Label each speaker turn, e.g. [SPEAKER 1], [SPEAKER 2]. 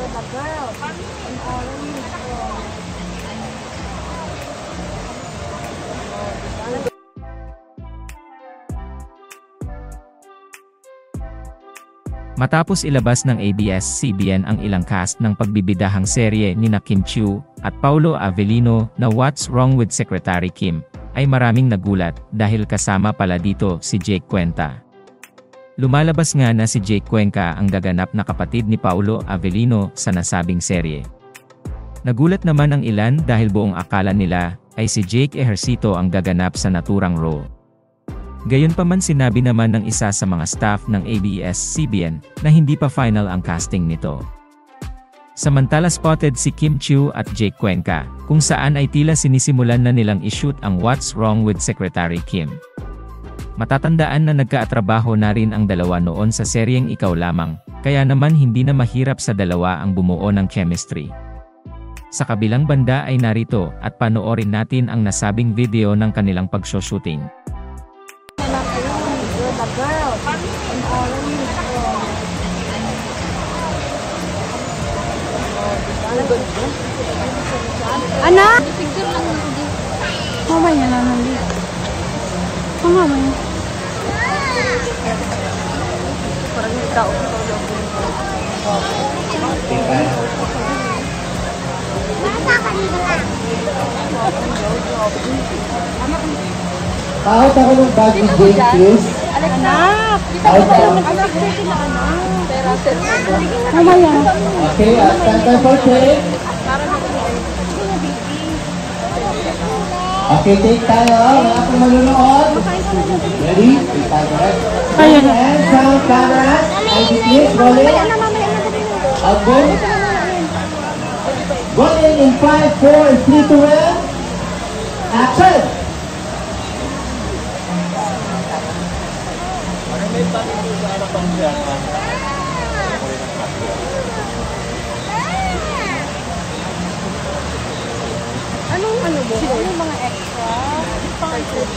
[SPEAKER 1] the girl in orange.
[SPEAKER 2] Matapos ilabas ng ABS-CBN ang ilang cast ng pagbibidahang serye nina Kim Chiu at Paulo Avellino na What's Wrong with Secretary Kim, ay maraming nagulat dahil kasama pala dito si Jake Cuenca. Lumalabas nga na si Jake Cuenca ang gaganap na kapatid ni Paulo Avellino sa nasabing serye. Nagulat naman ang ilan dahil buong akala nila ay si Jake Ejercito ang gaganap sa naturang role. Gayunpaman sinabi naman ng isa sa mga staff ng ABS-CBN na hindi pa final ang casting nito. Samantala spotted si Kim Chiu at Jake Cuenca, kung saan ay tila sinisimulan na nilang ishoot ang What's Wrong with Secretary Kim. Matatandaan na nagkaatrabaho na rin ang dalawa noon sa seryeng Ikaw Lamang, kaya naman hindi na mahirap sa dalawa ang bumuo ng chemistry. Sa kabilang banda ay narito at panoorin natin ang nasabing video ng kanilang pagshooting.
[SPEAKER 1] The girl in orange. Anak? Picture lang hindi. Mamaya na hindi. Mamaya. Parang ikaw. Basta kanina lang.
[SPEAKER 3] Out ako ng bag ni Jane, please.
[SPEAKER 1] Anak!
[SPEAKER 3] Out ako.
[SPEAKER 1] Anak, pwede na anak. Mamaya.
[SPEAKER 3] Okay, stand by for take. Okay, take tayo. Wala akong manunood. Ready? Take tayo. And sound cameras. ID please, rolling. Out go. Rolling in 5, 4, 3, 2, 1. Action!
[SPEAKER 1] Anong ano mo? Anong mga extra? Pang-food